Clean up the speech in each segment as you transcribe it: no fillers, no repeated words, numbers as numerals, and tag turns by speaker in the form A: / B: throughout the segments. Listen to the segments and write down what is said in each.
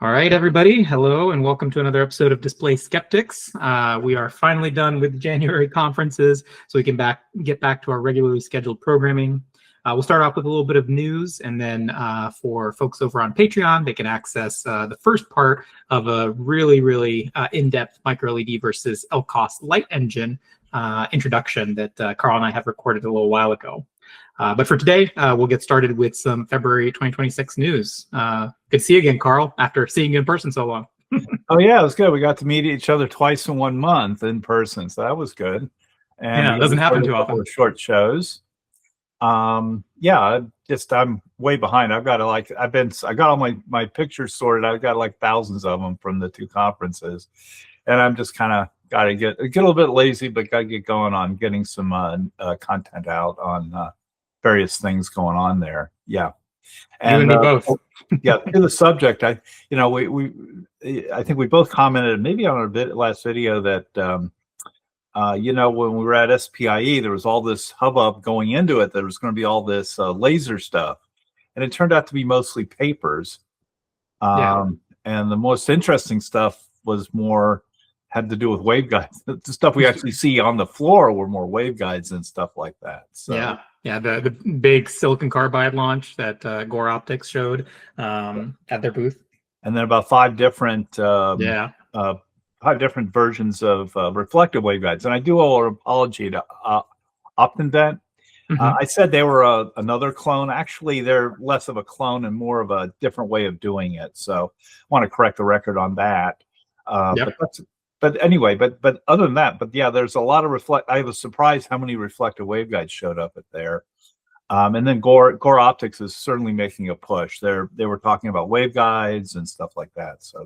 A: All right, everybody. Hello, and welcome to another episode of Display Skeptics. We are finally done with January conferences, so we can get back to our regularly scheduled programming. We'll start off with a little bit of news, and then for folks over on Patreon, they can access the first part of a really in-depth micro LED versus LCOS light engine introduction that Carl and I have recorded a little while ago. But for today, we'll get started with some February 2026 news. Good to see you again, Carl, after seeing you in person so long.
B: Oh, yeah, it was good. We got to meet each other twice in 1 month in person, so that was good. And
A: yeah, it doesn't happen too often.
B: Short shows. Yeah, I'm way behind. I got all my pictures sorted. I've got like thousands of them from the two conferences, and I'm just kind of got to get a little bit lazy, but got to get going on getting some content out on various things going on there. Yeah.
A: And you and me both.
B: Yeah, to the subject, I think we both commented maybe on our last video that when we were at SPIE, there was all this hubbub going into it. There was going to be all this laser stuff, and it turned out to be mostly papers. And the most interesting stuff had to do with waveguides. The stuff we actually see on the floor were more waveguides and stuff like that. So.
A: Yeah, the big silicon carbide launch that Gore Optics showed at their booth,
B: and then about five different versions of reflective waveguides. And I do owe an apology to OptInvent. I said they were another clone. Actually, they're less of a clone and more of a different way of doing it. So I want to correct the record on that. But anyway, but other than that, yeah, there's a lot of I was surprised how many reflective waveguides showed up at there. And then Gore Optics is certainly making a push. They were talking about waveguides and stuff like that. So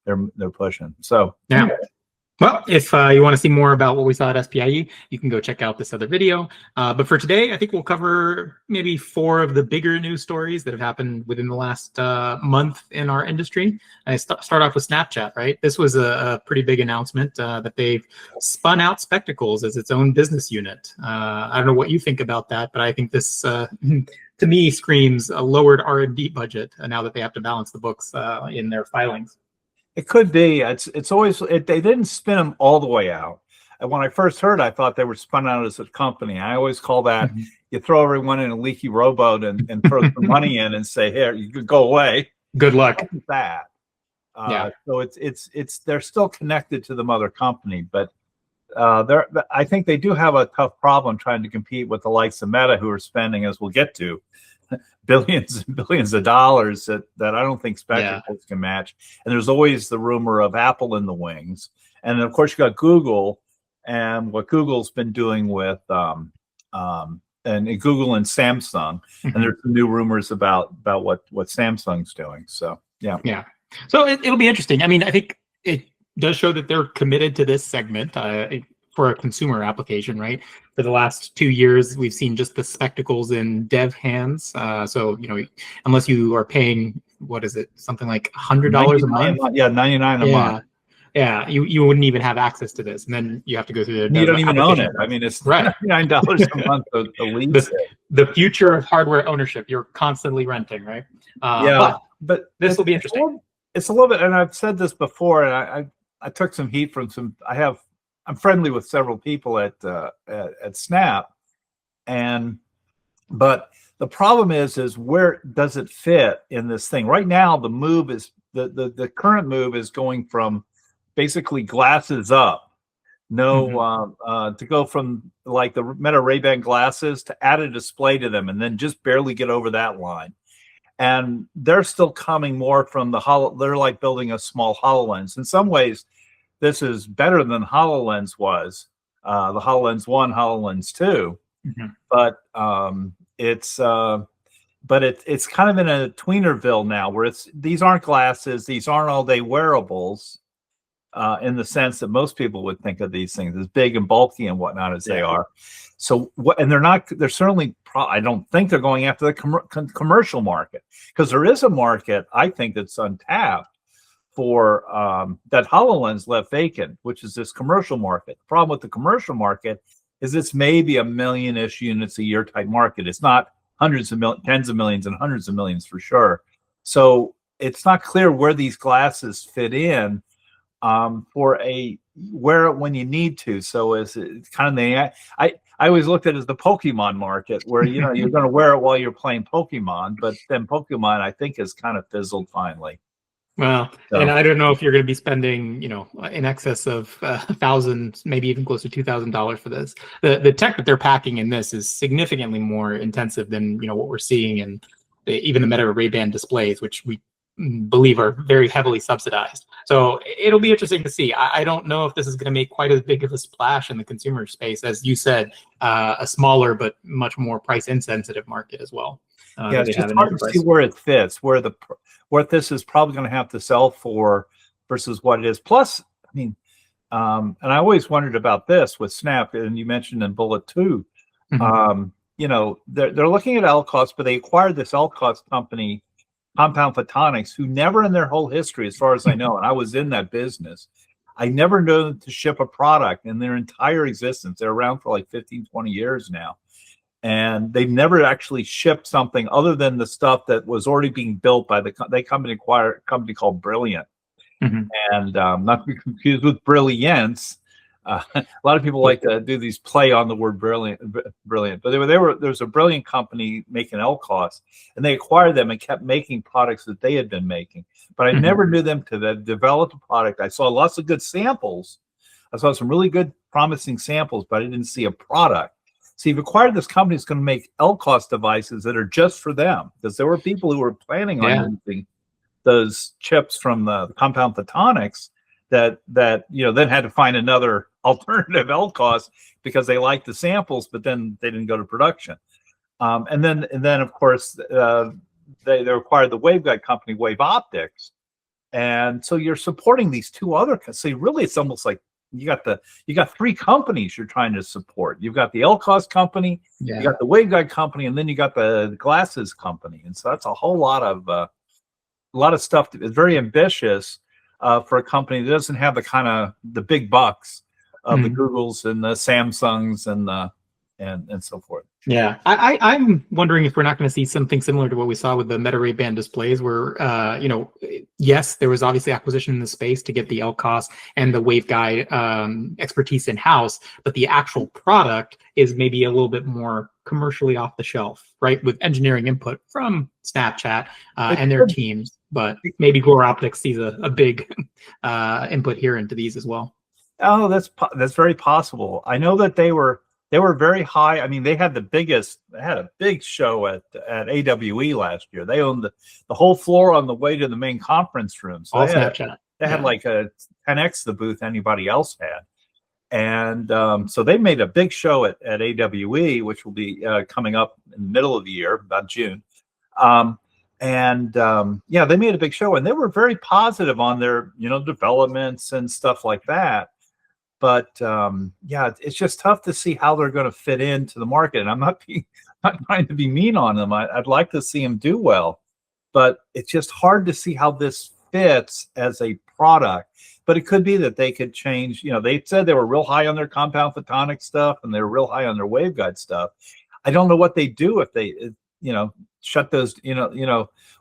B: they're pushing. So
A: yeah. Anyway. Well, if you want to see more about what we saw at SPIE, you can go check out this other video. But for today, I think we'll cover maybe 4 of the bigger news stories that have happened within the last month in our industry. I start off with Snapchat, right? This was a pretty big announcement that they've spun out Spectacles as its own business unit. I don't know what you think about that, but I think this, to me, screams a lowered R&D budget now that they have to balance the books in their filings.
B: It could be. It's always they didn't spin them all the way out. And when I first heard, I thought they were spun out as a company. I always call that you throw everyone in a leaky rowboat and throw some money in and say, "Here, you could go away.
A: Good luck."
B: That. So they're still connected to the mother company, but I think they do have a tough problem trying to compete with the likes of Meta, who are spending, as we'll get to, billions and billions of dollars that I don't think Spectacles can match. And there's always the rumor of Apple in the wings. And then, of course, you got Google and what Google's been doing with and Google and Samsung. And there's some new rumors about what Samsung's doing. So, yeah.
A: So it'll be interesting. I mean, I think it does show that they're committed to this segment. For a consumer application, right? For the last 2 years, we've seen just the Spectacles in dev hands. So, unless you are paying, what is it? Something like $100 a month?
B: Yeah, $99 a month.
A: Yeah, you wouldn't even have access to this. And then you have to go through the
B: You don't even own it. I mean, it's $99 a month to lease.
A: The future of hardware ownership, you're constantly renting, right? But this will be interesting.
B: It's a little bit, and I've said this before, and I took some heat from I'm friendly with several people at Snap, but the problem is where does it fit in this thing? Right now, the move is the current move is going from basically glasses up, to go from like the Meta Ray-Ban glasses to add a display to them, and then just barely get over that line. And they're still coming more from they're like building a small HoloLens. In some ways, this is better than HoloLens was, the HoloLens 1, HoloLens 2, but it's kind of in a tweenerville now, where these aren't glasses, these aren't all-day wearables, in the sense that most people would think of these things as big and bulky and whatnot as they are. So and they're certainly I don't think they're going after the commercial market, because there is a market I think that's untapped for that HoloLens left vacant, which is this commercial market. The problem with the commercial market is it's maybe 1 million-ish units a year type market. It's not tens of millions and hundreds of millions for sure. So it's not clear where these glasses fit in for a wear it when you need to. So it's kind of I always looked at it as the Pokemon market, where you're going to wear it while you're playing Pokemon, but then Pokemon I think has kind of fizzled finally.
A: Well,
B: So.
A: and I don't know if you're going to be spending, in excess of thousands, maybe even close to $2,000 for this. The tech that they're packing in this is significantly more intensive than what we're seeing in even the Meta Ray-Ban displays, which we believe are very heavily subsidized. So it'll be interesting to see. I don't know if this is going to make quite as big of a splash in the consumer space, as you said, a smaller but much more price insensitive market as well.
B: Yeah, it's just hard to see where it fits, what this is probably going to have to sell for versus what it is. Plus, I mean, and I always wondered about this with Snap, and you mentioned in Bullet 2, they're looking at LCOS, but they acquired this LCOS company, Compound Photonics, who never in their whole history, as far as I know, and I was in that business, I never knew them to ship a product in their entire existence. They're around for like 15, 20 years now. And they've never actually shipped something other than the stuff that was already being built by they acquired a company called Brilliant. And not to be confused with Brilliance. A lot of people like to do these play on the word brilliant, but there's a Brilliant company making LCOS, and they acquired them and kept making products that they had been making. But I never knew them to develop a product. I saw lots of good samples. I saw some really good, promising samples, but I didn't see a product. So you've acquired this company that's going to make LCOS devices that are just for them, because there were people who were planning on using those chips from the Compound Photonics that then had to find another alternative LCOS because they liked the samples, but then they didn't go to production. And then of course they acquired the waveguide company Wave Optics, and so you're supporting these two other. So really, it's almost like you got three companies you're trying to support. You've got the LCOS company, you got the waveguide company, and then you got the glasses company. And so that's a whole lot of stuff. It's very ambitious for a company that doesn't have the big bucks of the Googles and the Samsungs and so forth.
A: Yeah, I'm wondering if we're not going to see something similar to what we saw with the Meta Ray-Ban displays, where yes, there was obviously acquisition in the space to get the LCOS and the waveguide expertise in house, but the actual product is maybe a little bit more commercially off the shelf, right? With engineering input from Snapchat and their teams, but maybe Gore Optics sees a big input here into these as well.
B: Oh, that's very possible. I know that they were very high. I mean, they had a big show at AWE last year. They owned the whole floor on the way to the main conference room. So they had like a 10x the booth anybody else had. And so they made a big show at AWE, which will be coming up in the middle of the year, about June. They made a big show, and they were very positive on their developments and stuff like that. But it's just tough to see how they're going to fit into the market. And I'm not trying to be mean on them. I'd like to see them do well, but it's just hard to see how this fits as a product. But it could be that they could change. They said they were real high on their Compound Photonics stuff, and they were real high on their waveguide stuff. I don't know what they do if they, shut those.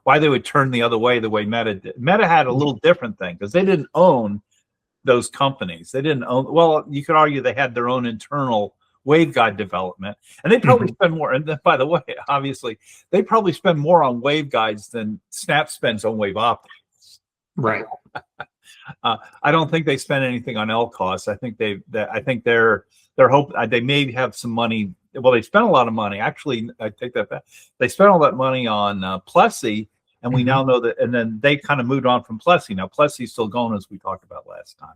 B: Why they would turn the other way the way Meta did. Meta had a little different thing because they didn't own those companies. They didn't own. Well, you could argue they had their own internal waveguide development, and they probably spend more. And by the way, obviously, they probably spend more on waveguides than Snap spends on Wave Optics.
A: Right.
B: I don't think they spend anything on LCOS. I think their hope they may have some money. Well, they spent a lot of money. Actually, I take that back. They spent all that money on Plessy, and we now know that. And then they kind of moved on from Plessy. Now Plessy's still going, as we talked about last time.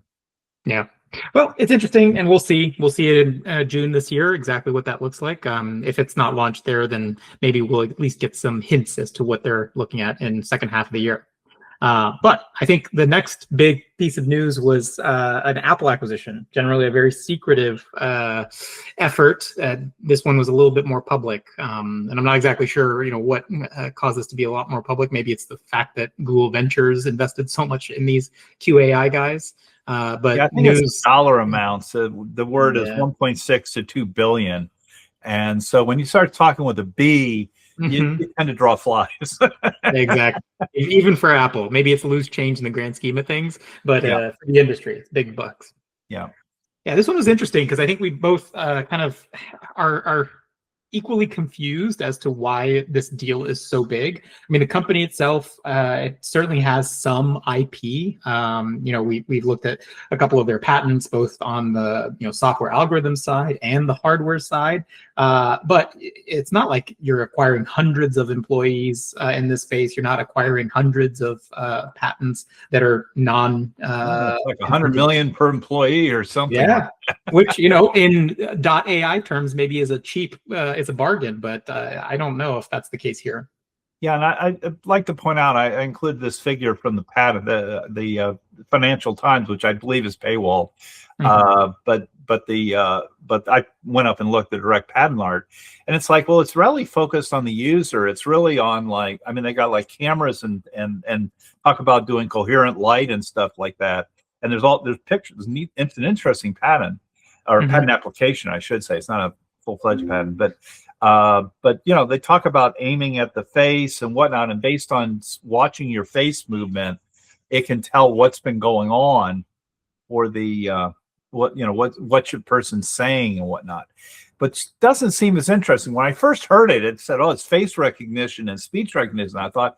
A: Yeah. Well, it's interesting, and we'll see. We'll see it in June this year, exactly what that looks like. If it's not launched there, then maybe we'll at least get some hints as to what they're looking at in the second half of the year. But I think the next big piece of news was an Apple acquisition, generally a very secretive effort. This one was a little bit more public, and I'm not exactly sure, what caused this to be a lot more public. Maybe it's the fact that Google Ventures invested so much in these QAI guys. But
B: I think it's dollar amounts. The word is 1.6 to 2 billion. And so when you start talking with a B,
A: Mhm.
B: you tend to draw flies.
A: Exactly. Even for Apple, maybe it's loose change in the grand scheme of things, but
B: Yeah,
A: for the industry, it's big bucks.
B: yeah.
A: Yeah, this one was interesting because I think we both kind of are equally confused as to why this deal is so big. I mean, the company itself, it certainly has some IP. We've looked at a couple of their patents, both on the software algorithm side and the hardware side. But it's not like you're acquiring hundreds of employees in this space. You're not acquiring hundreds of patents that are non.
B: It's like 100 million per employee or something.
A: Yeah, which in .ai terms maybe is is a bargain, but I don't know if that's the case here.
B: Yeah, and I'd like to point out I include this figure from the patent, the Financial Times, which I believe is paywall.
A: Mhm.
B: But I went up and looked at direct patent art, and it's like, well, it's really focused on the user. It's really on they got like cameras and talk about doing coherent light and stuff like that. And there's pictures. It's an interesting patent or
A: Mhm.
B: patent application, I should say. It's not a full-fledged patent, but they talk about aiming at the face and whatnot, and based on watching your face movement, it can tell what's been going on for the what your person's saying and whatnot. But doesn't seem as interesting. When I first heard it, it said, "Oh, it's face recognition and speech recognition." I thought,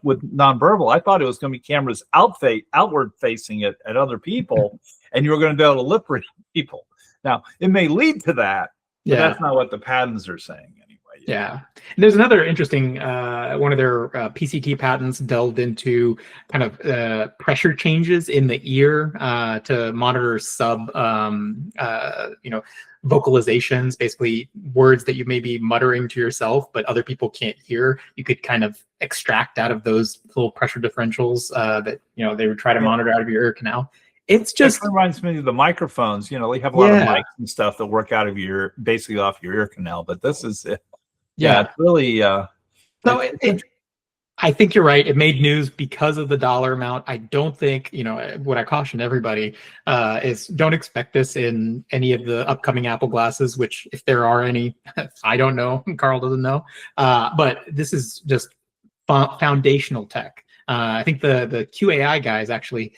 B: with nonverbal, I thought it was going to be cameras outward facing at other people, and you were going to be able to lip read people. Now, it may lead to that, but
A: Yeah.
B: that's not what the patents are saying anyway.
A: Yeah. And there's another interesting one of their PCT patents delved into kind of pressure changes in the ear to monitor vocalizations, basically words that you may be muttering to yourself, but other people can't hear. You could kind of extract out of those little pressure differentials that they would try to monitor out of your ear canal. It's just
B: reminds me of the microphones. They have a lot of mics and stuff that work out of basically off your ear canal. But this is it. Yeah, it's really.
A: I think you're right. It made news because of the dollar amount. I don't think, what I caution everybody is don't expect this in any of the upcoming Apple glasses, which if there are any, I don't know. Carl doesn't know. But this is just foundational tech. I think the QAI guys actually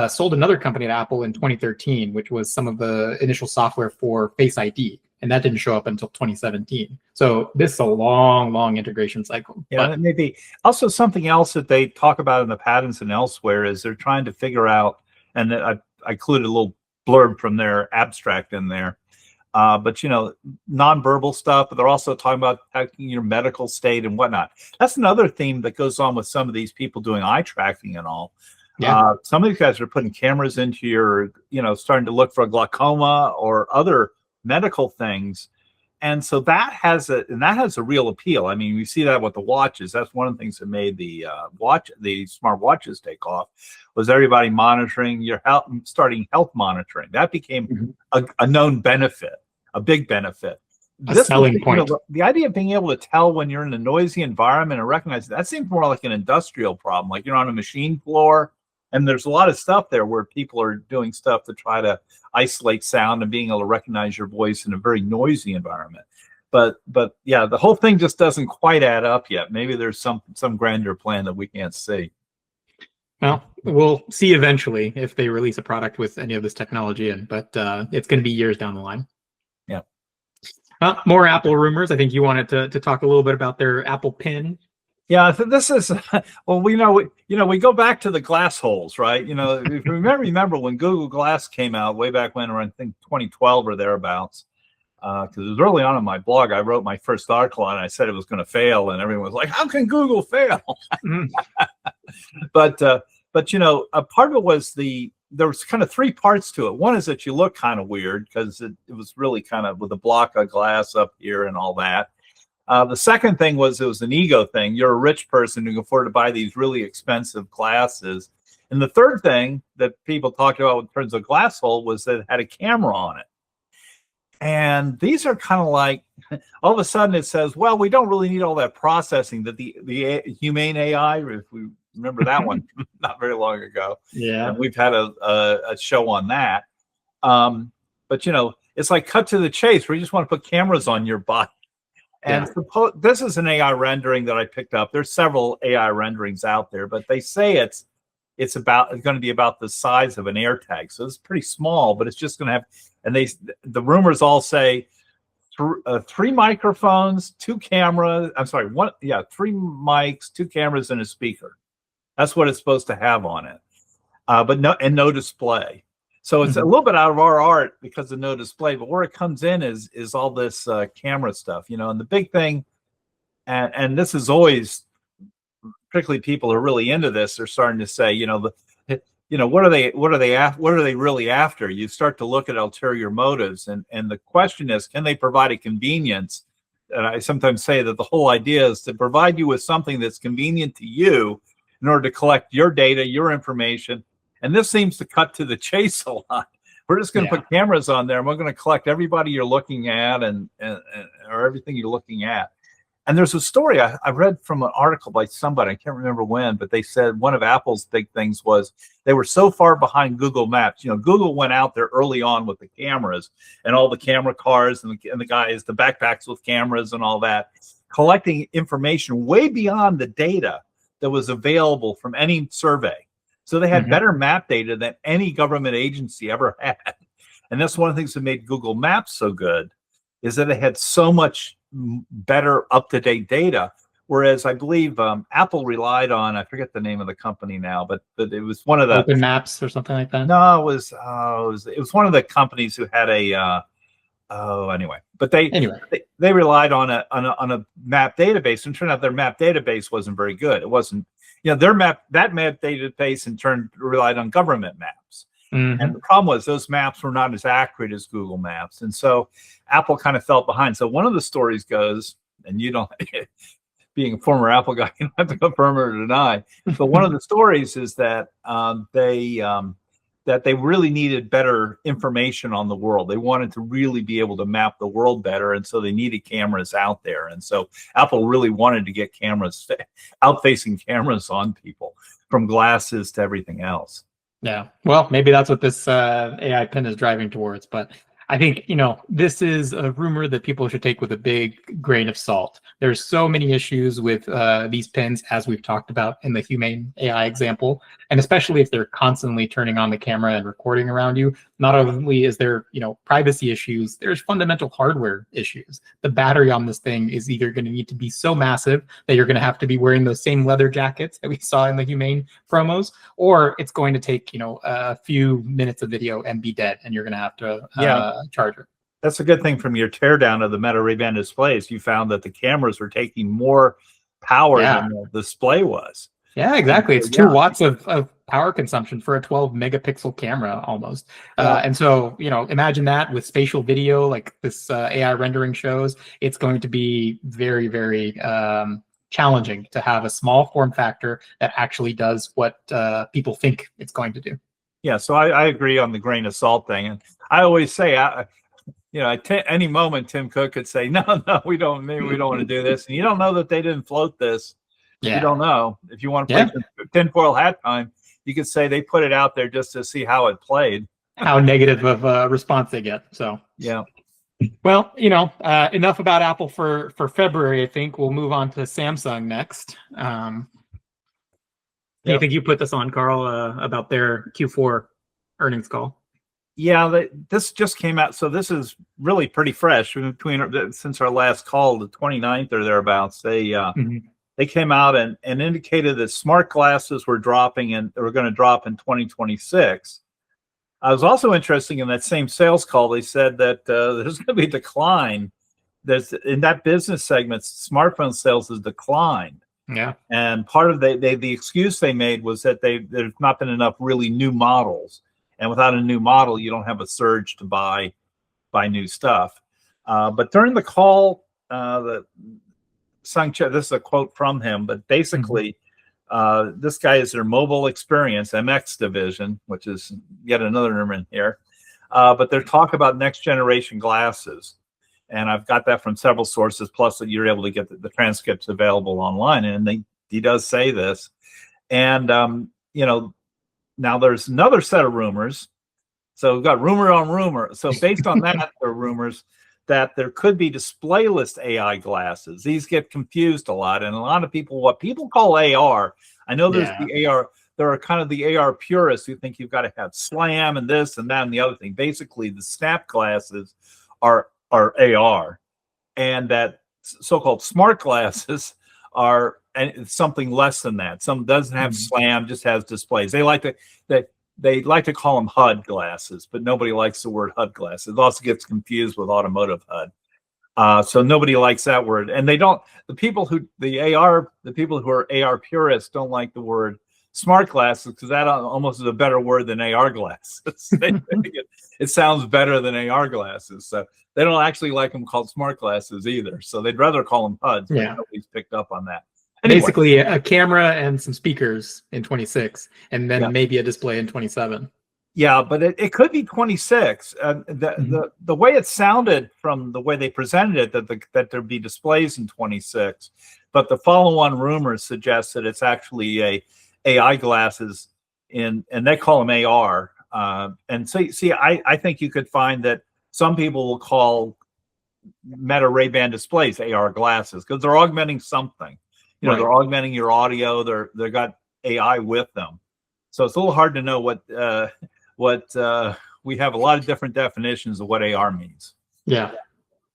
A: sold another company at Apple in 2013, which was some of the initial software for Face ID. And that didn't show up until 2017. So this is a long, long integration cycle.
B: Yeah, but maybe also something else that they talk about in the patents and elsewhere is they're trying to figure out, and I included a little blurb from their abstract in there, but nonverbal stuff, but they're also talking about tracking your medical state and whatnot. That's another theme that goes on with some of these people doing eye tracking and all.
A: Yeah.
B: Some of these guys are putting cameras into your, starting to look for glaucoma or other medical things. And so that has a real appeal. I mean, we see that with the watches. That's one of the things that made the smart watches take off, was everybody monitoring your health, starting health monitoring. That became a known benefit, a big benefit.
A: Selling point.
B: The idea of being able to tell when you're in a noisy environment and recognize that seems more like an industrial problem, like you're on a machine floor. And there's a lot of stuff there where people are doing stuff to try to isolate sound and being able to recognize your voice in a very noisy environment. But yeah, the whole thing just doesn't quite add up yet. Maybe there's some grander plan that we can't see.
A: Well, we'll see eventually if they release a product with any of this technology in, but it's going to be years down the line.
B: Yeah.
A: More Apple rumors. I think you wanted to talk a little bit about their Apple Pen.
B: Yeah, this is well, we go back to the glass holes, right? If you remember when Google Glass came out way back when, around I think 2012 or thereabouts, because it was early on in my blog. I wrote my first article and I said it was going to fail, and everyone was like, "How can Google fail?" But a part of it was there was kind of three parts to it. One is that you look kind of weird because it was really kind of with a block of glass up here and all that. The second thing was it was an ego thing. You're a rich person who can afford to buy these really expensive glasses. And the third thing that people talked about in terms of glass hole was that it had a camera on it. And these are kind of like, all of a sudden it says, well, we don't really need all that processing that the humane AI, if we remember that one not very long ago.
A: Yeah.
B: And we've had a show on that. But it's like cut to the chase where you just want to put cameras on your body. And this is an AI rendering that I picked up. There's several AI renderings out there, but they say it's going to be about the size of an AirTag. So it's pretty small, but it's just going to have, and the rumors all say three microphones, two cameras. I'm sorry, three mics, two cameras, and a speaker. That's what it's supposed to have on it. But no display. So it's a little bit out of our art because of no display, but where it comes in is all this camera stuff, and the big thing, and this is always, particularly people who are really into this, they're starting to say, what are they really after? You start to look at ulterior motives, and the question is, can they provide a convenience? And I sometimes say that the whole idea is to provide you with something that's convenient to you in order to collect your data, your information. And this seems to cut to the chase a lot. We're just going to put cameras on there, and we're going to collect everybody you're looking at and or everything you're looking at. And there's a story I read from an article by somebody, I can't remember when, but they said one of Apple's big things was they were so far behind Google Maps. Google went out there early on with the cameras and all the camera cars and the guys, the backpacks with cameras and all that, collecting information way beyond the data that was available from any survey. So they had better map data than any government agency ever had. And that's one of the things that made Google Maps so good, is that they had so much better up-to-date data. Whereas I believe Apple relied on, I forget the name of the company now, but it was one of the
A: Open Maps or something like that.
B: No, it was one of the companies who had a but they relied on a map database, and turned out their map database wasn't very good. It wasn't, that map database in turn relied on government maps. And the problem was those maps were not as accurate as Google Maps. And so Apple kind of fell behind. So one of the stories goes, and you don't, being a former Apple guy, you don't have to confirm or deny, but one of the stories is that they really needed better information on the world. They wanted to really be able to map the world better. And so they needed cameras out there. And so Apple really wanted to get out-facing cameras on people, from glasses to everything else.
A: Yeah, well, maybe that's what this AI pen is driving towards. But I think, this is a rumor that people should take with a big grain of salt. There's so many issues with these pens, as we've talked about in the Humane AI example, and especially if they're constantly turning on the camera and recording around you. Not only is there, privacy issues, there's fundamental hardware issues. The battery on this thing is either going to need to be so massive that you're going to have to be wearing those same leather jackets that we saw in the Humane promos, or it's going to take, a few minutes of video and be dead, and you're going to have to charge it.
B: That's a good thing from your teardown of the Meta Ray-Ban displays. You found that the cameras were taking more power than the display was.
A: Yeah, exactly. It's 2 watts of power consumption for a 12 megapixel camera almost. And so, imagine that with spatial video like this AI rendering shows. It's going to be very, very challenging to have a small form factor that actually does what people think it's going to do.
B: Yeah, so I agree on the grain of salt thing. And I always say, at any moment, Tim Cook could say, no, we don't want to do this. And you don't know that they didn't float this. Yeah. You don't know. If you want to play tinfoil hat time, you could say they put it out there just to see how it played.
A: How negative of a response they get. So
B: yeah.
A: Well, enough about Apple for February. I think we'll move on to Samsung next. Do you think you put this on, Carl, about their Q4 earnings call?
B: Yeah, this just came out. So this is really pretty fresh since our last call, the 29th or thereabouts. They came out and indicated that smart glasses were dropping, and they were going to drop in 2026. I was also interesting in that same sales call. They said that there's going to be a decline. In that business segment, smartphone sales has declined.
A: Yeah,
B: and part of the excuse they made was that there's not been enough really new models, and without a new model, you don't have a surge to buy new stuff. But during the call, Sung Che, this is a quote from him, but basically, this guy is their mobile experience MX division, which is yet another number in here. But they're talking about next generation glasses. And I've got that from several sources, plus that you're able to get the transcripts available online. And he does say this. And, now there's another set of rumors. So we've got rumor on rumor. So based on that, there are rumors that there could be displayless AI glasses. These get confused a lot, and a lot of people, what people call AR, I know there's the AR, there are kind of the AR purists who think you've got to have SLAM and this and that and the other thing. Basically, the snap glasses are AR, and that so-called smart glasses are something less than that. Some doesn't have SLAM, just has displays. They like to call them HUD glasses, but nobody likes the word HUD glasses. It also gets confused with automotive HUD. So nobody likes that word. And they don't, the people who are AR purists don't like the word smart glasses because that almost is a better word than AR glasses. It sounds better than AR glasses. So they don't actually like them called smart glasses either. So they'd rather call them HUDs, but nobody's picked up on that. Anyway.
A: Basically, a camera and some speakers in 26, and then maybe a display in 27.
B: Yeah, but it could be 26. The way it sounded from the way they presented it, that there'd be displays in 26, but the follow-on rumors suggest that it's actually a AI glasses and they call them AR. And so, see, I think you could find that some people will call Meta Ray-Ban displays AR glasses because they're augmenting something. You know, they're augmenting your audio. They've got AI with them, so it's a little hard to know what we have a lot of different definitions of what AR means.
A: Yeah,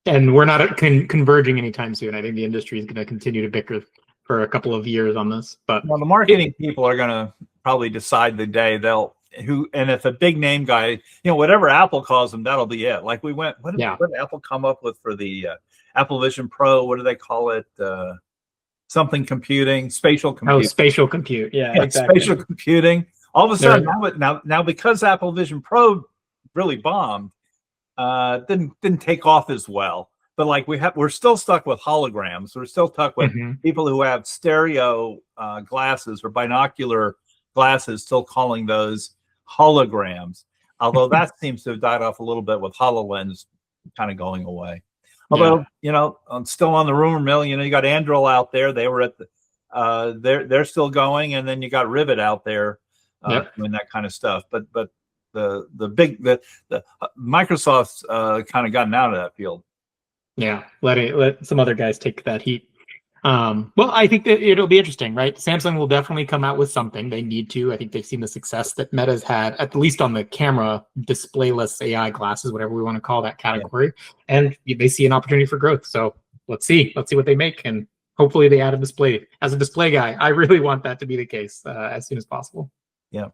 A: and we're not converging anytime soon. I think the industry is going to continue to bicker for a couple of years on this. But
B: well, the marketing people are going to probably decide the day and if a big name guy, you know, whatever Apple calls them, that'll be it. Like what did Apple come up with for the Apple Vision Pro? What do they call it? Something computing, spatial computing.
A: Oh, spatial compute. Yeah, exactly.
B: Spatial computing. All of a sudden, now because Apple Vision Pro really bombed, didn't take off as well. But like we're still stuck with holograms. We're still stuck with people who have stereo glasses or binocular glasses, still calling those holograms. Although that seems to have died off a little bit with HoloLens kind of going away. Although, you know, I'm still on the rumor mill. You know, you got Anduril out there. They were at the, they're still going, and then you got Rivet out there doing that kind of stuff. But the Microsoft's kind of gotten out of that field.
A: Yeah, let some other guys take that heat. Well, I think that it'll be interesting, right? Samsung will definitely come out with something. They need to. I think they've seen the success that Meta's had, at least on the camera, displayless AI glasses, whatever we want to call that category. And they see an opportunity for growth. So let's see what they make. And hopefully they add a display. As a display guy, I really want that to be the case as soon as possible.
B: Yeah.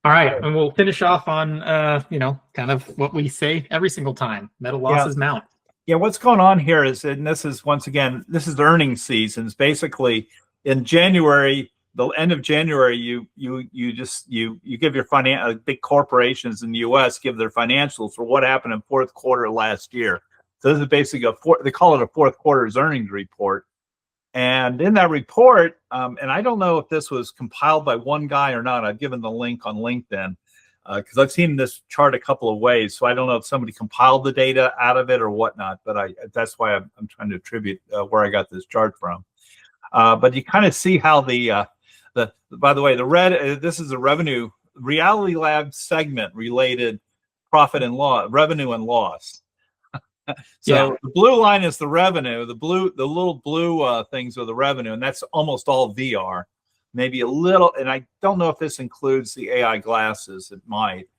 A: All right. And we'll finish off on, kind of what we say every single time. Meta losses mount.
B: Yeah, what's going on here is, and this is once again, this is the earnings seasons. Basically, in January, the end of January, you give your big corporations in the U.S. give their financials for what happened in fourth quarter last year. So this is basically they call it a fourth quarter's earnings report. And in that report, and I don't know if this was compiled by one guy or not. I've given the link on LinkedIn. Because I've seen this chart a couple of ways, so I don't know if somebody compiled the data out of it or whatnot. But that's why I'm trying to attribute where I got this chart from. But you kind of see how by the way, the red. This is a revenue Reality Labs segment related profit and loss, revenue and loss. So the blue line is the revenue. The little blue things are the revenue, and that's almost all VR. Maybe a little, and I don't know if this includes the AI glasses. It might,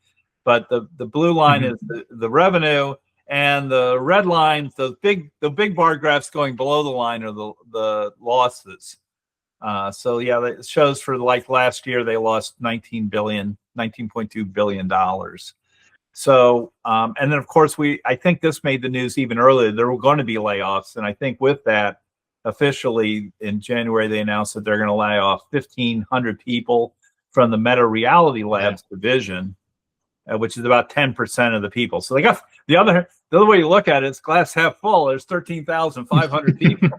B: but the blue line is the revenue, and the red line, the big bar graphs going below the line are the losses. So yeah, it shows for like last year they lost $19.2 billion. So and then of course I think this made the news even earlier. There were going to be layoffs, and I think with that, officially in January, they announced that they're going to lay off 1,500 people from the Meta Reality Labs division, which is about 10% of the people. So they got the other way you look at it, it's glass half full. There's 13,500 people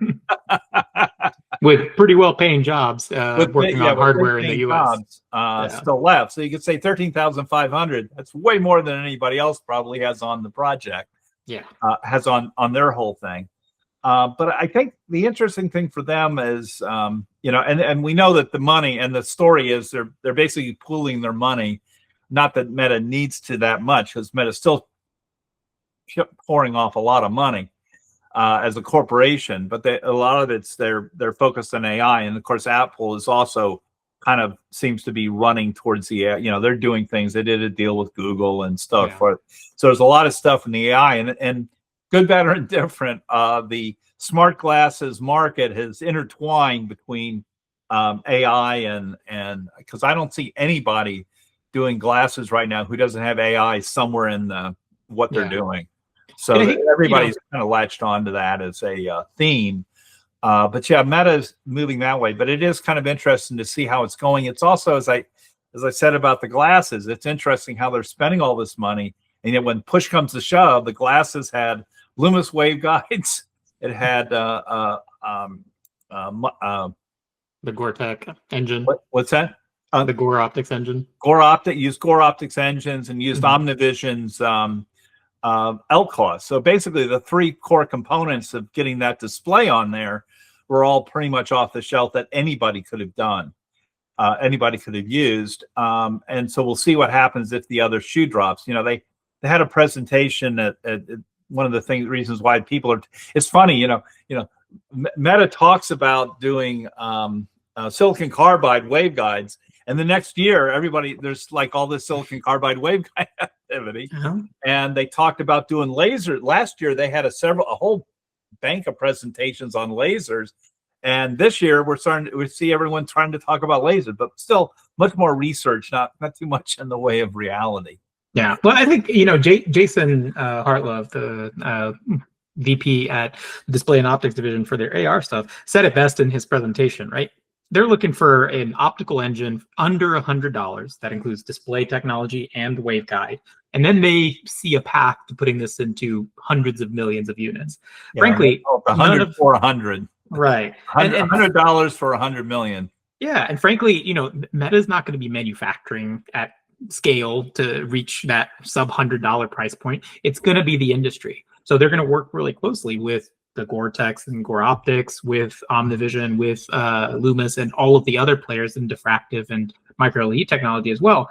A: with pretty well-paying jobs working on hardware in the U.S.
B: Still left. So you could say 13,500. That's way more than anybody else probably has on the project.
A: Yeah,
B: has on their whole thing. But I think the interesting thing for them is, and we know that the money and the story is they're basically pooling their money. Not that Meta needs to that much, because Meta still pouring off a lot of money as a corporation, but a lot of it's they're focused on AI, and of course Apple is also kind of seems to be running towards the AI. They're doing things. They did a deal with Google and stuff for it. So there's a lot of stuff in the AI, and good, better, and different. The smart glasses market has intertwined between AI and because I don't see anybody doing glasses right now who doesn't have AI somewhere in what they're doing. So everybody's kind of latched onto that as a theme. But yeah, Meta's moving that way. But it is kind of interesting to see how it's going. It's also, as I said about the glasses, it's interesting how they're spending all this money. And yet when push comes to shove, the glasses had Lumens waveguides. It had the
A: Gore-Tex engine.
B: What's that?
A: The Gore Optics engine.
B: Used Gore Optics engines and used Omnivision's LCOS. So basically the three core components of getting that display on there were all pretty much off the shelf that anybody could have done. Anybody could have used. And so we'll see what happens if the other shoe drops. They had a presentation at one of the reasons why people are, it's funny, Meta talks about doing silicon carbide waveguides, and the next year there's like all this silicon carbide waveguide activity. And they talked about doing laser. Last year they had a whole bank of presentations on lasers, and this year we see everyone trying to talk about lasers, but still much more research, not too much in the way of reality.
A: Yeah, well, I think Jason Hartlove, the VP at Display and Optics Division for their AR stuff, said it best in his presentation. Right, they're looking for an optical engine under $100 that includes display technology and waveguide, and then they see a path to putting this into hundreds of millions of units. Yeah, frankly,
B: 100 for 100,
A: right?
B: $100 for 100 million.
A: Yeah, and frankly, Meta's not going to be manufacturing at scale to reach that sub $100 price point. It's going to be the industry. So they're going to work really closely with the Gore-Tex and Gore Optics, with Omnivision, with Lumens, and all of the other players in diffractive and micro LED technology as well,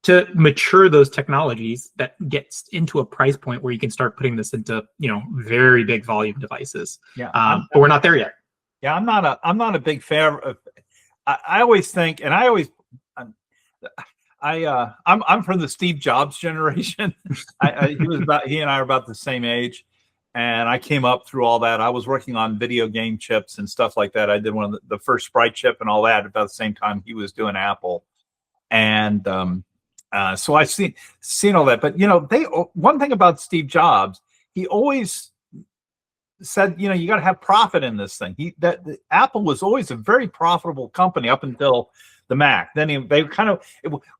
A: to mature those technologies that gets into a price point where you can start putting this into very big volume devices.
B: Yeah,
A: but we're not there yet.
B: Yeah, I'm not a big fan of. I always think, and I'm from the Steve Jobs generation. He and I are about the same age, and I came up through all that. I was working on video game chips and stuff like that. I did one of the first Sprite chip and all that about the same time he was doing Apple, and so I've seen all that. But one thing about Steve Jobs, he always said, you got to have profit in this thing. Apple was always a very profitable company up until the Mac. Then they kind of,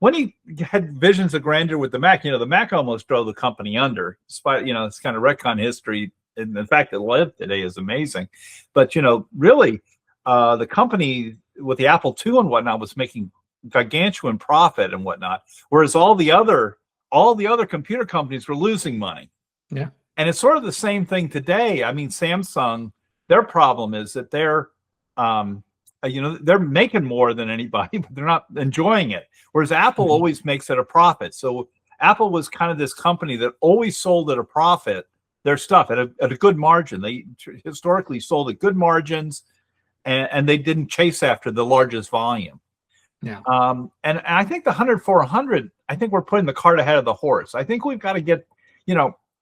B: when he had visions of grandeur with the Mac, the Mac almost drove the company under. Despite it's kind of retcon history, and the fact that it lived today is amazing. But really, the company with the Apple II and whatnot was making gargantuan profit and whatnot, whereas all the other computer companies were losing money.
A: Yeah,
B: and it's sort of the same thing today. I mean, Samsung, their problem is that they're they're making more than anybody, but they're not enjoying it. Whereas Apple always makes it a profit. So Apple was kind of this company that always sold at a profit their stuff at a good margin. They historically sold at good margins, and they didn't chase after the largest volume.
A: Yeah.
B: And I think the 100 for 100, I think we're putting the cart ahead of the horse. I think we've got to get,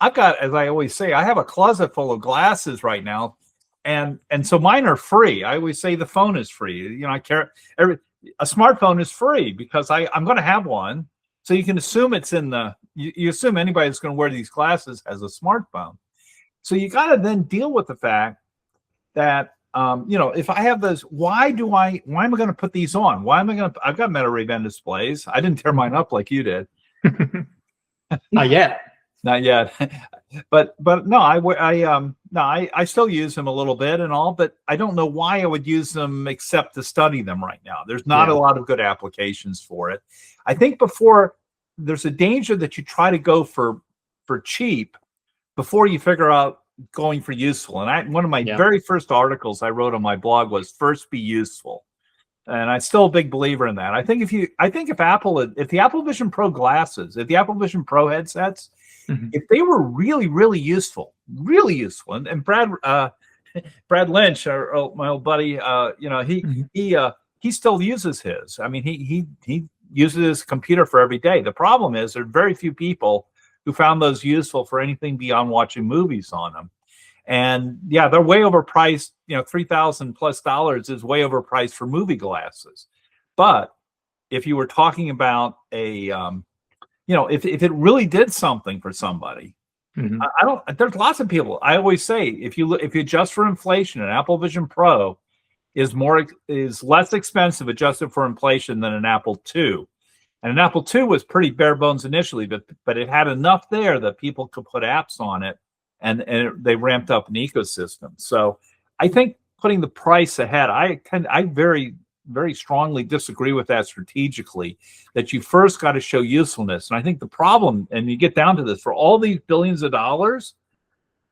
B: I've got, as I always say, I have a closet full of glasses right now. And so mine are free. I always say the phone is free. A smartphone is free because I'm going to have one. So you can assume it's in you assume anybody that's going to wear these glasses has a smartphone. So you got to then deal with the fact that, if I have those, why am I going to put these on? I've got Meta Ray-Ban displays. I didn't tear mine up like you did.
A: Not yet.
B: Not yet. But no, I still use them a little bit and all, but I don't know why I would use them except to study them right now. There's not a lot of good applications for it. I think there's a danger that you try to go for cheap before you figure out going for useful. And one of my very first articles I wrote on my blog was first be useful. And I'm still a big believer in that. I think if the Apple Vision Pro glasses, if the Apple Vision Pro headsets, if they were really, really useful, and Brad Lynch, my old buddy, he still uses his. I mean, he uses his computer for every day. The problem is there are very few people who found those useful for anything beyond watching movies on them. And yeah, they're way overpriced. $3,000+ is way overpriced for movie glasses. But if you were talking about if it really did something for somebody, there's lots of people. I always say if you adjust for inflation, an Apple Vision Pro is less expensive adjusted for inflation than an Apple II. And an Apple II was pretty bare bones initially, but it had enough there that people could put apps on it, and they ramped up an ecosystem. So I think putting the price ahead, I very, very strongly disagree with that strategically, that you first got to show usefulness. And I think the problem, and you get down to this, for all these billions of dollars,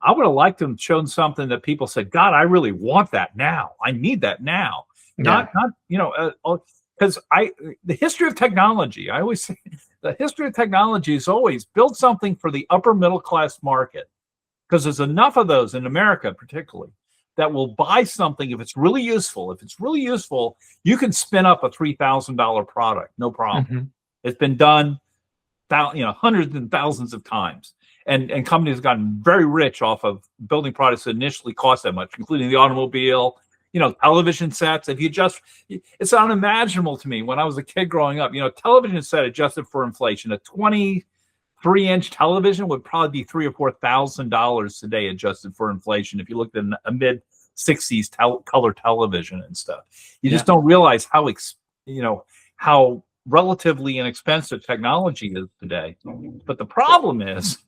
B: I would have liked to have shown something that people said, God, I really want that now. I need that now. Yeah. Because the history of technology, I always say, the history of technology is always build something for the upper middle class market, because there's enough of those in America, particularly, that will buy something if it's really useful. If it's really useful, you can spin up a $3,000 product, no problem. It's been done, hundreds and thousands of times, and companies have gotten very rich off of building products that initially cost that much, including the automobile. Television sets. It's unimaginable to me when I was a kid growing up. Television set adjusted for inflation, a 23-inch television would probably be $3,000 or $4,000 today, adjusted for inflation. If you looked at a mid-60s color television and stuff, you just don't realize how relatively inexpensive technology is today. But the problem is,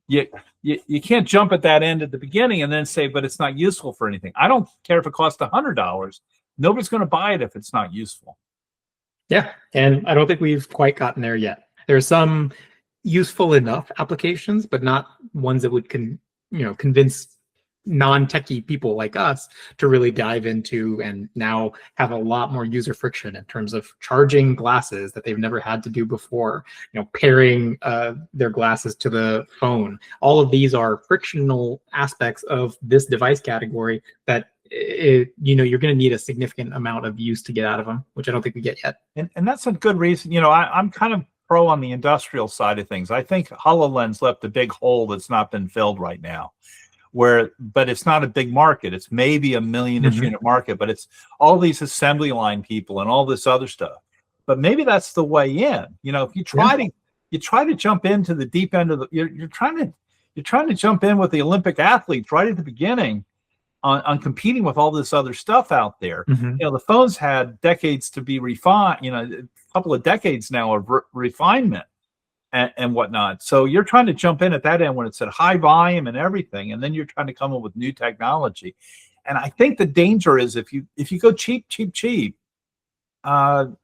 B: you can't jump at that end at the beginning and then say, but it's not useful for anything. I don't care if it costs $100. Nobody's going to buy it if it's not useful.
A: Yeah, and I don't think we've quite gotten there yet. There's some useful enough applications, but not ones that would convince non-techie people like us to really dive into and now have a lot more user friction in terms of charging glasses that they've never had to do before, pairing their glasses to the phone. All of these are frictional aspects of this device category that you're going to need a significant amount of use to get out of them, which I don't think we get yet.
B: And that's a good reason. I'm kind of pro on the industrial side of things. I think HoloLens left a big hole that's not been filled right now. But it's not a big market. It's maybe a million-ish unit market, but it's all these assembly line people and all this other stuff. But maybe that's the way in. If you try to jump into the deep end of you're trying to jump in with the Olympic athletes right at the beginning on competing with all this other stuff out there. The phones had decades to be refined. A couple of decades now of refinement and whatnot. So you're trying to jump in at that end when it's at high volume and everything, and then you're trying to come up with new technology. And I think the danger is if you go cheap, you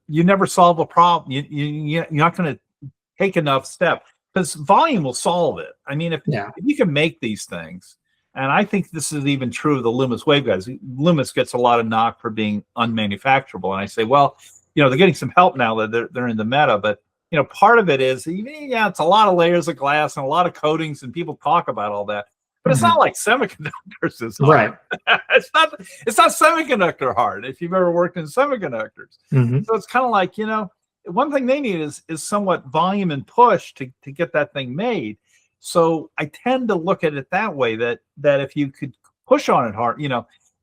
B: never solve a problem. You're not going to take enough steps, because volume will solve it. I mean, if you can make these things, and I think this is even true of the Lumens waveguides. Lumens gets a lot of knock for being unmanufacturable, and I say, well, they're getting some help now that they're in the meta, but part of it is, it's a lot of layers of glass and a lot of coatings, and people talk about all that, but it's not like semiconductors is hard. Right. It's not semiconductor hard if you've ever worked in semiconductors. So it's kind of like, one thing they need is somewhat volume and push to get that thing made. So I tend to look at it that way, that if you could push on it hard,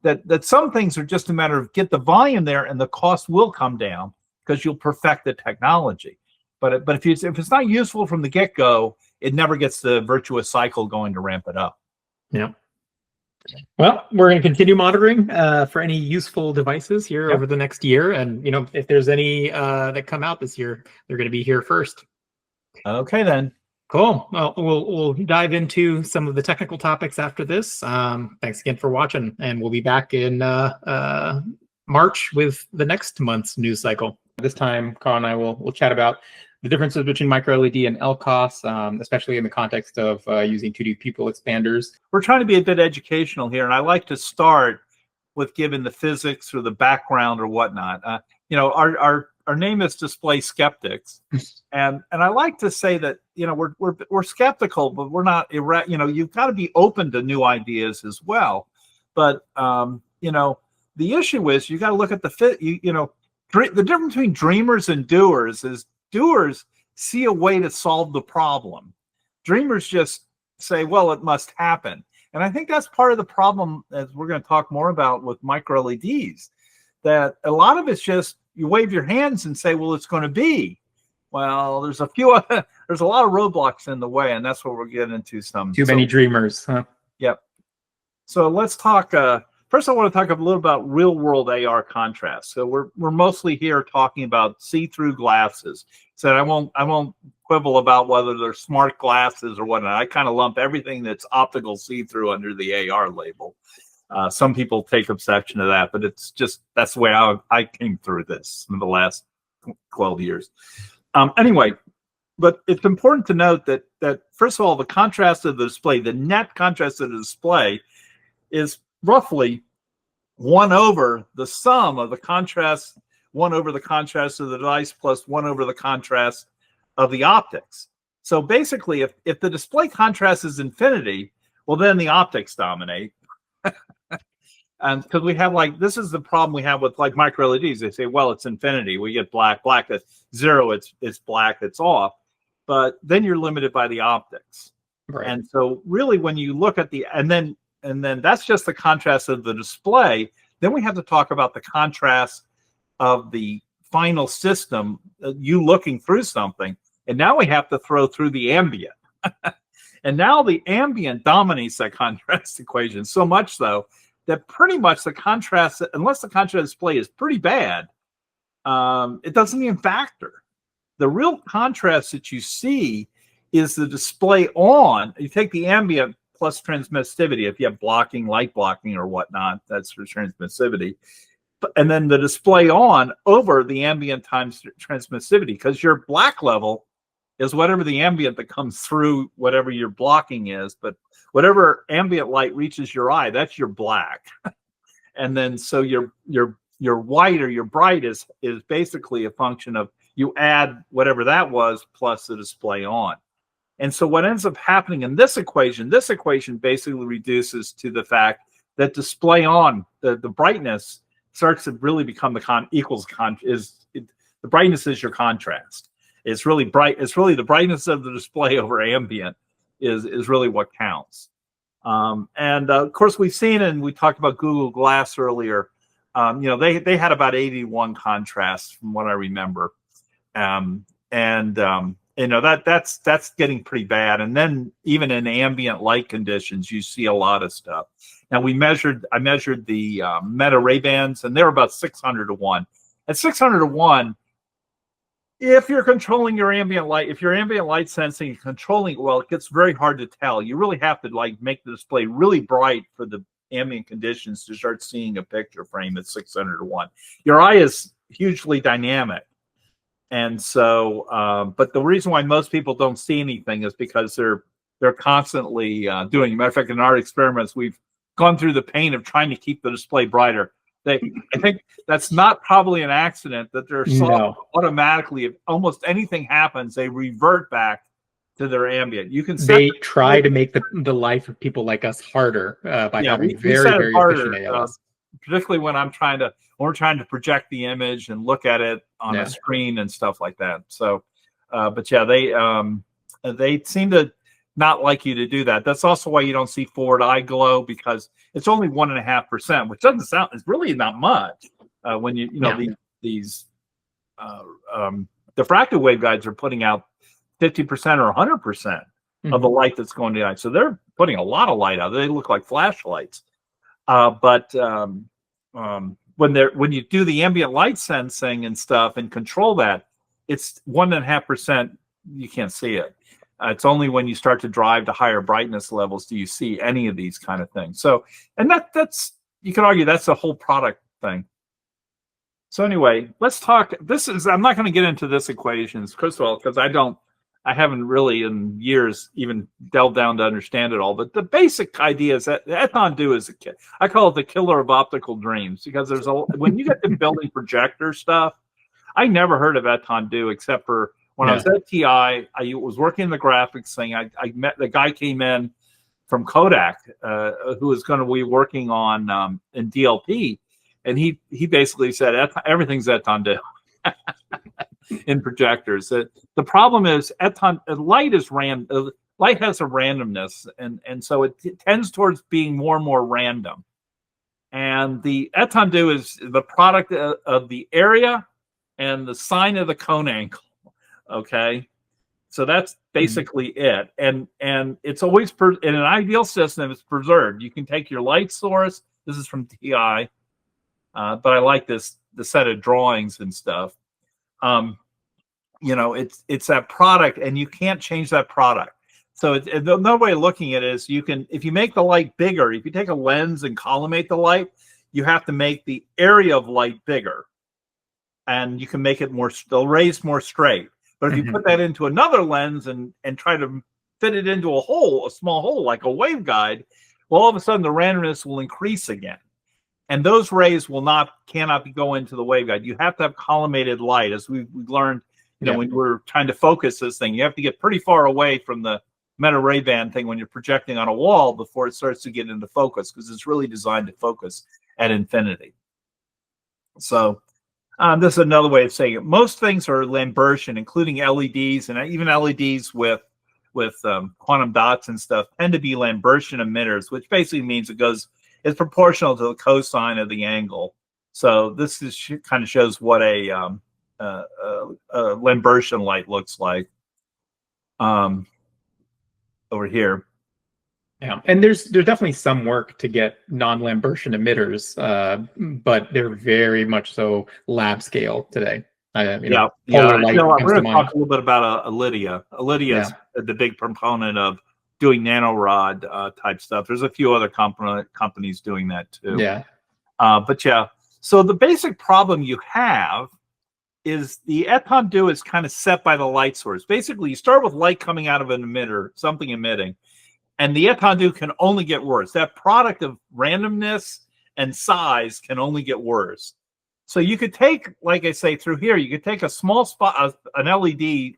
B: that some things are just a matter of get the volume there and the cost will come down because you'll perfect the technology. But if it's not useful from the get-go, it never gets the virtuous cycle going to ramp it up.
A: Yeah. Well, we're going to continue monitoring for any useful devices here over the next year. And, if there's any that come out this year, they're going to be here first.
B: Okay, then.
A: Cool. Well, we'll dive into some of the technical topics after this. Thanks again for watching. And we'll be back in March with the next month's news cycle. This time, Carl and I will chat about the differences between micro LED and LCOS, especially in the context of using 2D pupil expanders.
B: We're trying to be a bit educational here, and I like to start with giving the physics or the background or whatnot. Our name is Display Skeptics, and I like to say that we're skeptical, but we're not you've got to be open to new ideas as well. But the issue is you got to look at the fit. The difference between dreamers and doers is doers see a way to solve the problem. Dreamers just say, well, it must happen. And I think that's part of the problem, as we're going to talk more about with micro LEDs, that a lot of it's just you wave your hands and say, well, it's going to be. Well, there's a lot of roadblocks in the way, and that's what we're getting into.
A: Too many dreamers, huh?
B: Yep. So let's talk. First, I want to talk a little about real-world AR contrast. So we're mostly here talking about see-through glasses. So I won't quibble about whether they're smart glasses or whatnot. I kind of lump everything that's optical see-through under the AR label. Some people take exception to that, but it's just that's the way I came through this in the last 12 years. Anyway, but it's important to note that first of all, the contrast of the display, the net contrast of the display, is roughly 1 over the sum of the contrast, 1 over the contrast of the device plus 1 over the contrast of the optics. So basically, if the display contrast is infinity, well, then the optics dominate. And because we have this is the problem we have with micro LEDs. They say, well, it's infinity. We get black, that's 0, it's black, it's off. But then you're limited by the optics.
A: Right.
B: And so really when you look at and then that's just the contrast of the display. Then we have to talk about the contrast of the final system, you looking through something. And now we have to throw through the ambient. And now the ambient dominates that contrast equation so much so that pretty much the contrast, unless the contrast display is pretty bad, it doesn't even factor. The real contrast that you see is the display on. You take the ambient plus transmissivity. If you have blocking, light blocking or whatnot, that's for transmissivity. And then the display on over the ambient times transmissivity, because your black level is whatever the ambient that comes through whatever your blocking is. But whatever ambient light reaches your eye, that's your black. And then so your white or your bright is basically a function of you add whatever that was plus the display on. And so what ends up happening in this equation basically reduces to the fact that display on, the brightness starts to really become the brightness is your contrast. It's really bright. It's really the brightness of the display over ambient is really what counts. And of course, we've seen, and we talked about Google Glass earlier. They had about 81 contrasts from what I remember. That's getting pretty bad. And then even in ambient light conditions, you see a lot of stuff. Now I measured the Meta Ray-Bans, and they're about 600 to 1. At 600 to 1, if you're controlling your ambient light, if you're ambient light sensing and controlling it well, it gets very hard to tell. You really have to make the display really bright for the ambient conditions to start seeing a picture frame at 600 to 1. Your eye is hugely dynamic. And so, but the reason why most people don't see anything is because they're constantly doing. As a matter of fact, in our experiments, we've gone through the pain of trying to keep the display brighter. I think that's not probably an accident that they're automatically. If almost anything happens, they revert back to their ambient. You can.
A: They try to make the life of people like us harder by having very efficient ALS.
B: Particularly when we're trying to project the image and look at it on a screen and stuff like that. So, but yeah, they seem to not like you to do that. That's also why you don't see forward eye glow, because it's only 1.5%, which doesn't sound, it's really not much. When these diffractive waveguides are putting out 50% or 100% of the light that's going to the eye. So they're putting a lot of light out. They look like flashlights. But when you do the ambient light sensing and stuff and control that, it's 1.5%. You can't see it. It's only when you start to drive to higher brightness levels do you see any of these kind of things. So, and that's you can argue that's a whole product thing. So anyway, let's talk. I'm not going to get into this equations, first of all, because I don't I haven't really in years even delved down to understand it all. But the basic idea is that Etendue is I call it the killer of optical dreams, because there's when you get to building projector stuff, I never heard of Etendue except for when I was at TI. I was working in the graphics thing. I met the guy came in from Kodak who was going to be working on in DLP, and he basically said everything's Etendue. In projectors, the problem is light has a randomness, and so it tends towards being more and more random. And the Etendue is the product of the area and the sine of the cone angle. Okay, so that's basically it. And it's always in an ideal system, it's preserved. You can take your light source. This is from TI, but I like the set of drawings and stuff. You know, it's that product, and you can't change that product. So another way of looking at it is, you can, if you make the light bigger, if you take a lens and collimate the light, you have to make the area of light bigger, and you can make it the rays more straight. But if you put that into another lens and try to fit it into a small hole like a waveguide, well, all of a sudden the randomness will increase again. And those rays cannot go into the waveguide. You have to have collimated light, as we've learned. You know, when we're trying to focus this thing, you have to get pretty far away from the meta ray band thing when you're projecting on a wall before it starts to get into focus, because it's really designed to focus at infinity. So this is another way of saying it. Most things are Lambertian, including LEDs, and even LEDs with quantum dots and stuff tend to be Lambertian emitters, which basically means it's proportional to the cosine of the angle. So this kind of shows what a Lambertian light looks like over here.
A: Yeah, and there's definitely some work to get non-Lambertian emitters, but they're very much so lab scale today. Polar light
B: we're
A: comes
B: going
A: to
B: to talk
A: mind.
B: a little bit about Elydia. Elydia is the big proponent of doing nanorod type stuff. There's a few other companies doing that too. So the basic problem you have is the Etendue is kind of set by the light source. Basically, you start with light coming out of an emitter, something emitting, and the Etendue can only get worse. That product of randomness and size can only get worse. So you could take, like I say, through here, you could take a small spot, an LED,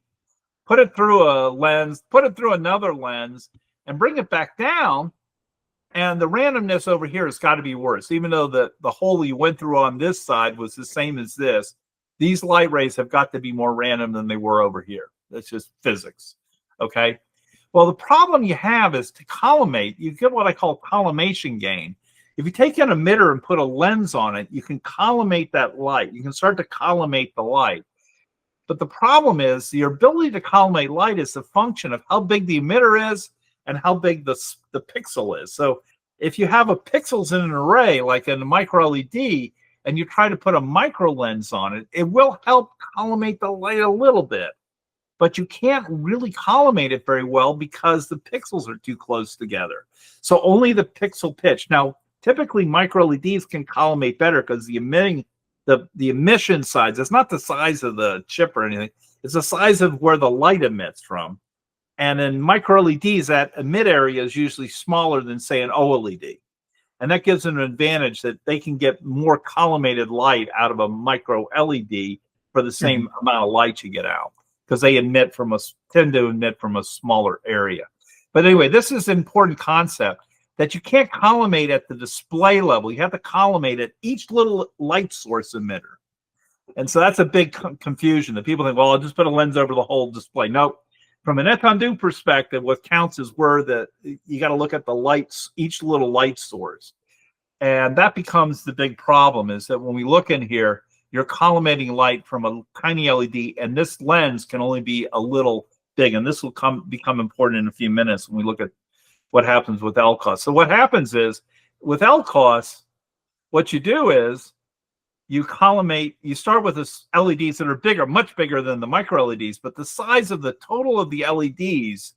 B: put it through a lens, put it through another lens, and bring it back down, and the randomness over here has got to be worse. Even though the hole you went through on this side was the same as this, these light rays have got to be more random than they were over here. That's just physics, okay? Well, the problem you have is to collimate, you get what I call collimation gain. If you take an emitter and put a lens on it, you can collimate that light. You can start to collimate the light. But the problem is your ability to collimate light is a function of how big the emitter is and how big the pixel is. So if you have pixels in an array, like in a micro LED, and you try to put a micro lens on it, it will help collimate the light a little bit. But you can't really collimate it very well because the pixels are too close together. So only the pixel pitch. Now, typically micro LEDs can collimate better because the emission size, it's not the size of the chip or anything, it's the size of where the light emits from. And in micro LEDs, that emit area is usually smaller than, say, an OLED. And that gives them an advantage that they can get more collimated light out of a micro LED for the same amount of light you get out, because they tend to emit from a smaller area. But anyway, this is an important concept, that you can't collimate at the display level. You have to collimate at each little light source emitter. And so that's a big confusion, that people think, well, I'll just put a lens over the whole display. No, from an Etendue perspective, what counts is where you got to look at the lights, each little light source. And that becomes the big problem, is that when we look in here, you're collimating light from a tiny LED, and this lens can only be a little big. And this will become important in a few minutes when we look at what happens with LCOS. So what happens is, with LCOS, what you do is you collimate, you start with this LEDs that are bigger, much bigger than the micro LEDs, but the size of the total of the LEDs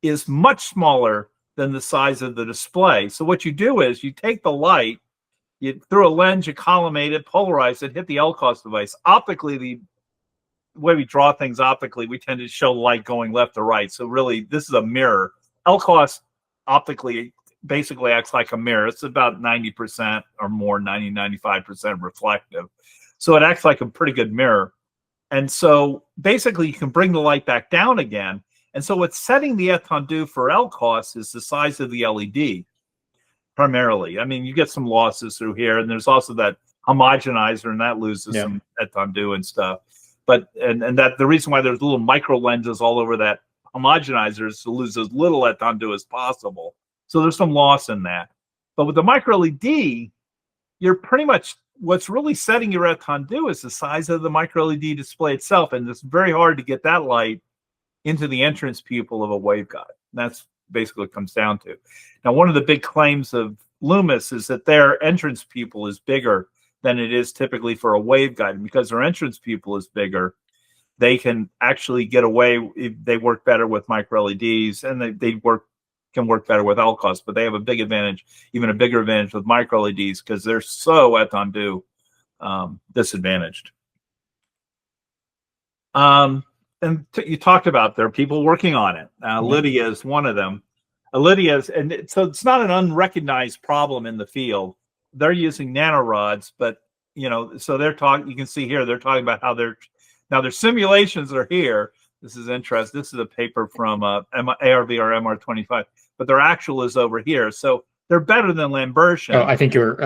B: is much smaller than the size of the display. So what you do is you take the light, through a lens, you collimate it, polarize it, hit the LCOS device. Optically, way we draw things optically, we tend to show light going left to right. So really, this is a mirror. LCOS optically basically acts like a mirror. It's about 90% or more, 95% reflective. So it acts like a pretty good mirror. And so basically, you can bring the light back down again. And so what's setting the Etendue for LCOS is the size of the LED, primarily. I mean, you get some losses through here, and there's also that homogenizer, and that loses some Etendue and stuff. But and that the reason why there's little micro lenses all over that homogenizer is to lose as little Etendue as possible. So there's some loss in that. But with the micro LED, you're pretty much, what's really setting your Etendue is the size of the micro LED display itself, and it's very hard to get that light into the entrance pupil of a waveguide. That's basically what it comes down to. Now, one of the big claims of Lumens is that their entrance pupil is bigger than it is typically for a waveguide. And because their entrance pupil is bigger, they can actually get away. They work better with micro LEDs, and they can work better with LCOS, but they have a big advantage, even a bigger advantage with micro LEDs because they're so Etendue disadvantaged. And you talked about there are people working on it. Lydia is one of them. So it's not an unrecognized problem in the field. They're using nanorods, but so they're talking. You can see here they're talking about how their simulations are here. This is interesting. This is a paper from ARV or MR25, but their actual is over here. So they're better than Lambertian.
A: Oh, I think your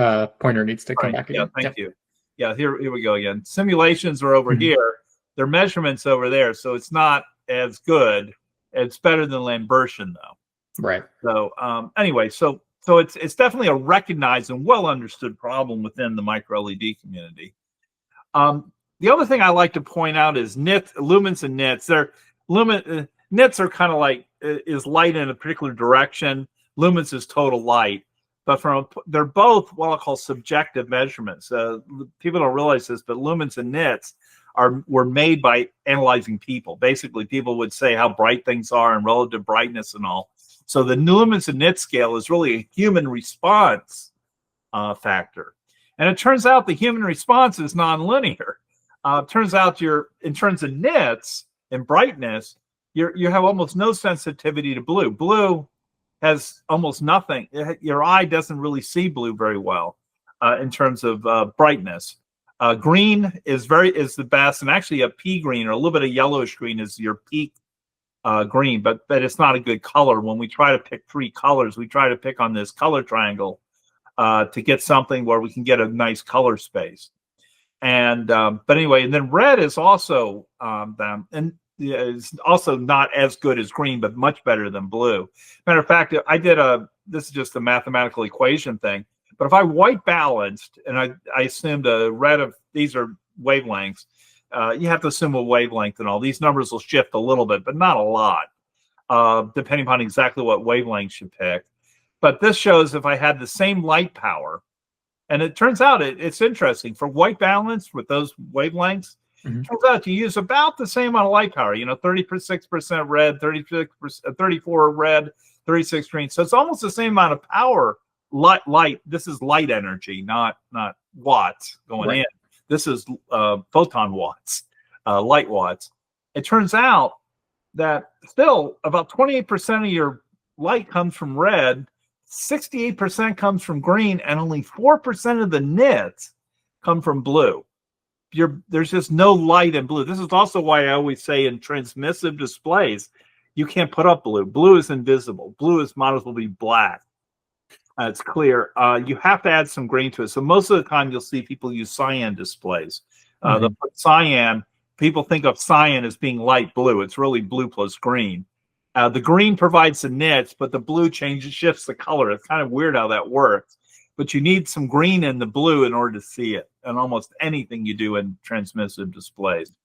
A: pointer needs to come back again.
B: Yeah, thank you. Yeah, here we go again. Simulations are over here. Their measurements over there, so it's not as good. It's better than Lambertian, though.
A: Right.
B: So anyway, so it's definitely a recognized and well understood problem within the micro LED community. The other thing I like to point out is Lumens and Nits. Nits are kind of like is light in a particular direction. Lumens is total light, but they're both what I'll call subjective measurements. People don't realize this, but Lumens and Nits were made by analyzing people. Basically, people would say how bright things are and relative brightness and all. So the Lumens and Nits scale is really a human response factor. And it turns out the human response is nonlinear. It turns out in terms of nits and brightness, you have almost no sensitivity to blue. Blue has almost nothing. Your eye doesn't really see blue very well in terms of brightness. Green is the best, and actually a pea green or a little bit of yellowish green is your peak green, but it's not a good color. When we try to pick three colors, we try to pick on this color triangle to get something where we can get a nice color space. And but anyway, and then red is also is also not as good as green, but much better than blue. Matter of fact, this is just a mathematical equation thing. But if I white balanced and I assumed a red of these are wavelengths, you have to assume a wavelength and all. These numbers will shift a little bit, but not a lot, depending upon exactly what wavelengths you pick. But this shows if I had the same light power, and it turns out it's interesting for white balance with those wavelengths. It turns out you use about the same amount of light power. 36% red, 34 red, 36 green. So it's almost the same amount of power. Light. This is light energy, not watts going in. This is photon watts, light watts. It turns out that still about 28% of your light comes from red, 68% comes from green, and only 4% of the nits come from blue. There's just no light in blue. This is also why I always say in transmissive displays, you can't put up blue. Blue is invisible. Blue might as well be black. It's clear. You have to add some green to it. So most of the time you'll see people use cyan displays. They'll put cyan. People think of cyan as being light blue. It's really blue plus green. The green provides the nits, but the blue shifts the color. It's kind of weird how that works. But you need some green in the blue in order to see it, and almost anything you do in transmissive displays.